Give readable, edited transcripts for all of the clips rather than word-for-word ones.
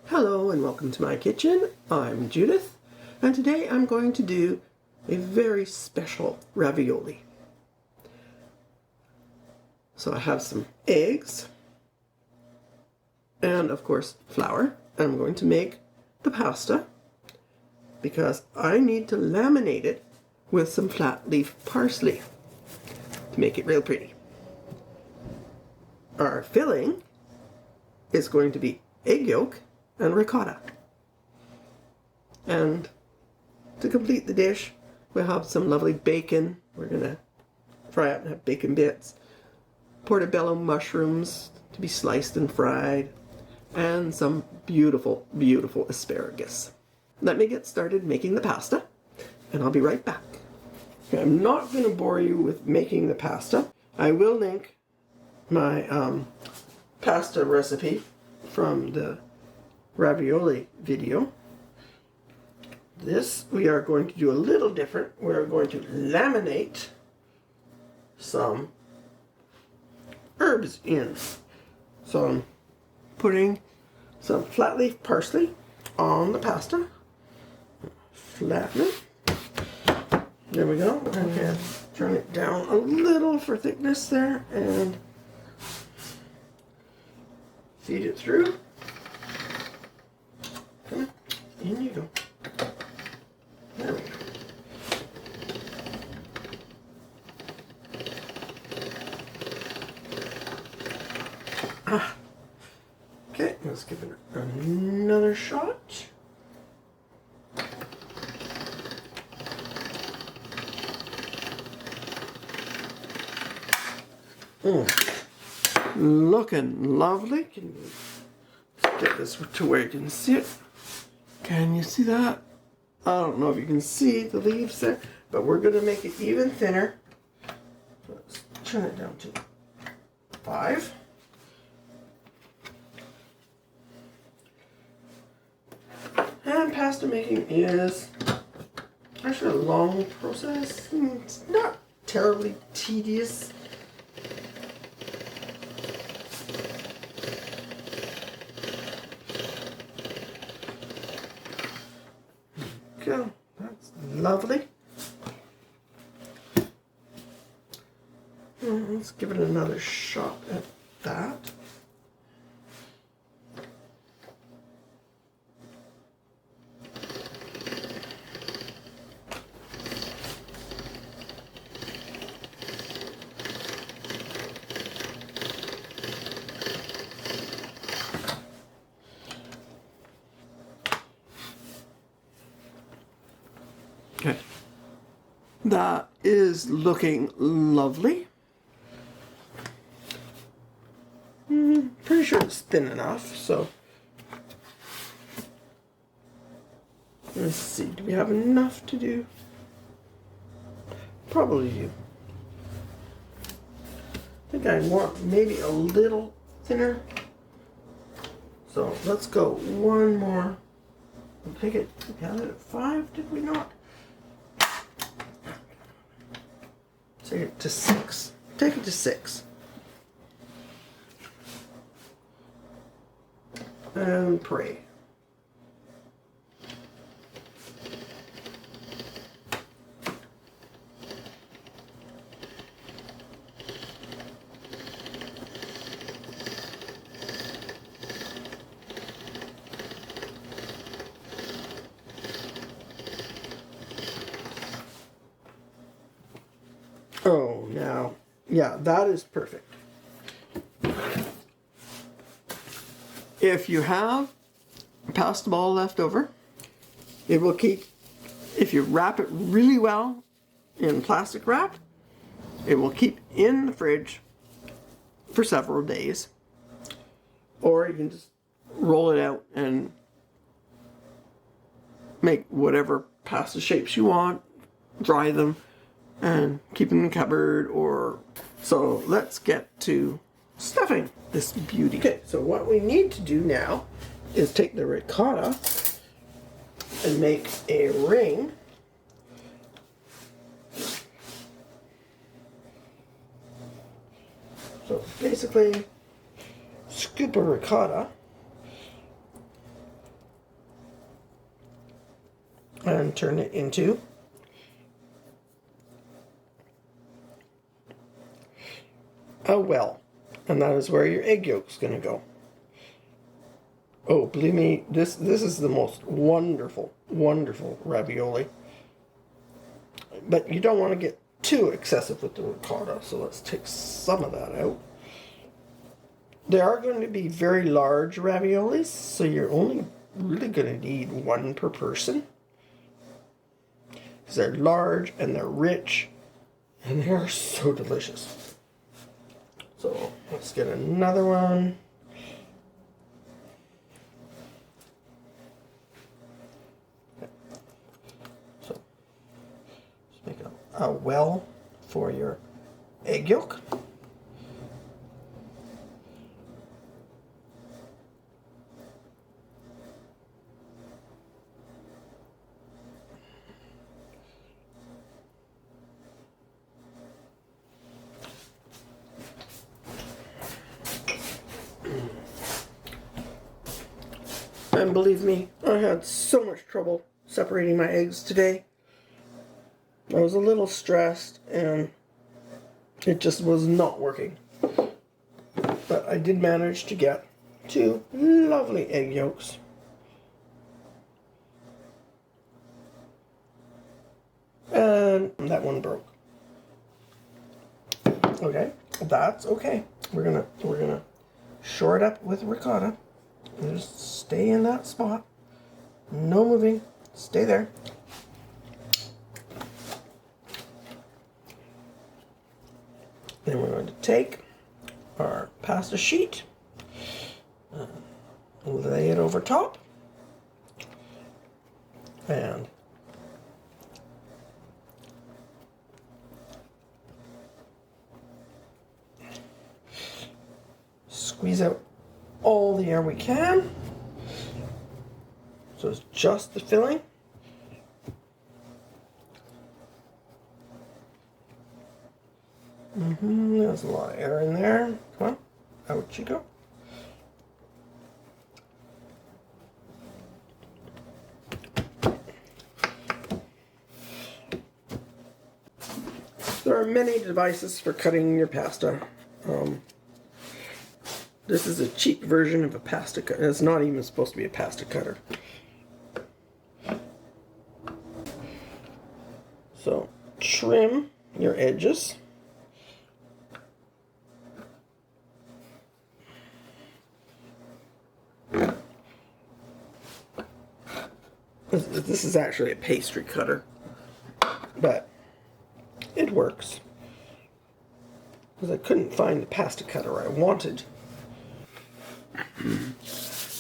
Hello and welcome to my kitchen. I'm Judith, and today I'm going to do a very special ravioli. So I have some eggs and of course flour. I'm going to make the pasta because I need to laminate it with some flat leaf parsley to make it real pretty. Our filling is going to be egg yolk and ricotta. And to complete the dish, we'll have some lovely bacon. We're going to fry up and have bacon bits, portobello mushrooms to be sliced and fried, and some beautiful, beautiful asparagus. Let me get started making the pasta, and I'll be right back. Okay, I'm not going to bore you with making the pasta. I will link my pasta recipe from the ravioli video. This we are going to do a little different. We're going to laminate some herbs in. So I'm putting some flat leaf parsley on the pasta. Flatten it. There we go. Okay, turn it down a little for thickness there and feed it through. Come on, in you go. There we go. Okay, let's give it another shot. Looking lovely. Can you get this to where you can see it? Can you see that? I don't know if you can see the leaves there, but we're going to make it even thinner. Let's turn it down to 5. And pasta making is actually a long process. It's not terribly tedious. Go. That's lovely. Let's give it another shot at that. Okay, that is looking lovely. Pretty sure it's thin enough, so let's see, do we have enough to do? Probably do. I think I want maybe a little thinner, so let's go one more. We'll take it, we had it at 5, did we not? Take it to 6. Take it to 6. And pray. Oh, now, yeah, that is perfect. If you have a pasta ball left over, it will keep, if you wrap it really well in plastic wrap, it will keep in the fridge for several days. Or you can just roll it out and make whatever pasta shapes you want, dry them, and keep them in the cupboard. Or so let's get to stuffing this beauty. Okay, so what we need to do now is take the ricotta and make a ring. So basically, scoop of ricotta and turn it into a well. And that is where your egg yolk is going to go. Oh, believe me, this is the most wonderful, wonderful ravioli. But you don't want to get too excessive with the ricotta, so let's take some of that out. They are going to be very large raviolis, so you're only really going to need one per person. Because they're large and they're rich and they are so delicious. So let's get another one. So just make a well for your egg yolk. And believe me, I had so much trouble separating my eggs today. I was a little stressed and it just was not working. But I did manage to get 2 lovely egg yolks. And that one broke. Okay, that's okay. We're gonna shore it up with ricotta. Just stay in that spot. No moving. Stay there. Then we're going to take our pasta sheet, lay it over top, and squeeze out all the air we can. So it's just the filling. There's a lot of air in there. Come on, out you go. There are many devices for cutting your pasta. This is a cheap version of a pasta cutter. It's not even supposed to be a pasta cutter. So trim your edges. This is actually a pastry cutter, but it works because I couldn't find the pasta cutter I wanted.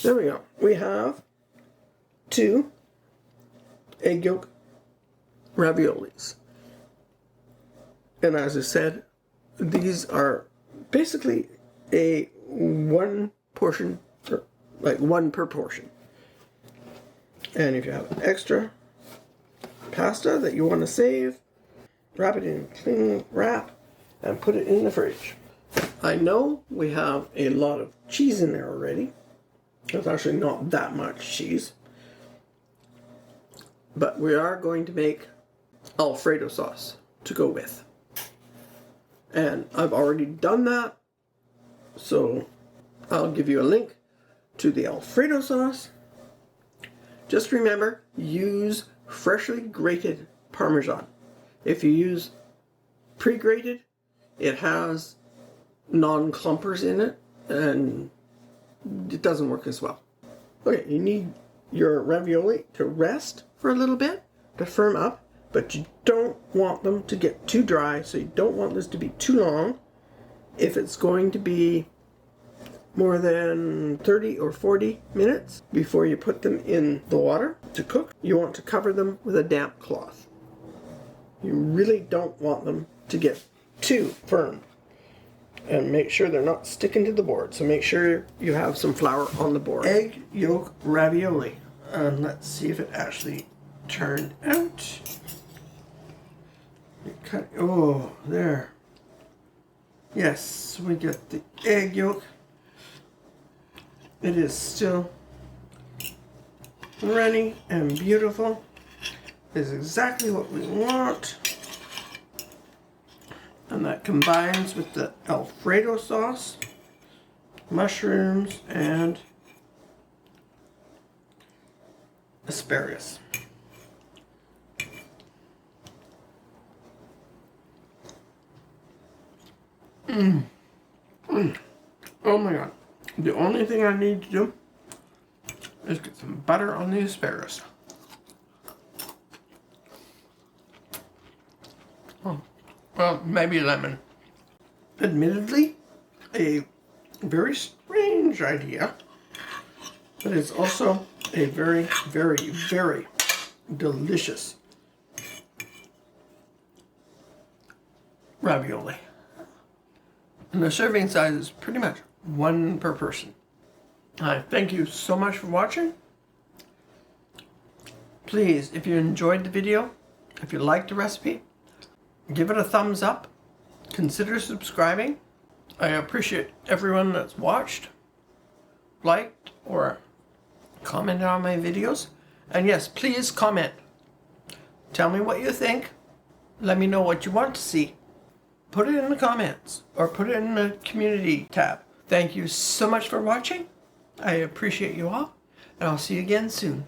There we go. We have 2 egg yolk raviolis. And as I said, these are basically a 1 portion, like 1 per portion. And if you have extra pasta that you want to save, wrap it in cling wrap and put it in the fridge. I know we have a lot of cheese in there already. There's actually not that much cheese. But we are going to make Alfredo sauce to go with. And I've already done that. So I'll give you a link to the Alfredo sauce. Just remember, use freshly grated Parmesan. If you use pre-grated, it has non-clumpers in it and it doesn't work as well. Okay, you need your ravioli to rest for a little bit to firm up, but you don't want them to get too dry, so you don't want this to be too long. If it's going to be more than 30 or 40 minutes before you put them in the water to cook, you want to cover them with a damp cloth. You really don't want them to get too firm. And make sure they're not sticking to the board. So make sure you have some flour on the board. Egg yolk ravioli. And let's see if it actually turned out. Oh, there. Yes, we get the egg yolk. It is still runny and beautiful. is exactly what we want. And that combines with the Alfredo sauce, mushrooms, and asparagus. Oh my god. The only thing I need to do is get some butter on the asparagus. Oh, well, maybe lemon. Admittedly, a very strange idea, but it's also a very, very, very delicious ravioli. And the serving size is pretty much one per person. I thank you so much for watching. Please, if you enjoyed the video, if you liked the recipe, give it a thumbs up. Consider subscribing. I appreciate everyone that's watched, liked, or commented on my videos. And yes, please comment. Tell me what you think. Let me know what you want to see. Put it in the comments or put it in the community tab. Thank you so much for watching. I appreciate you all, and I'll see you again soon.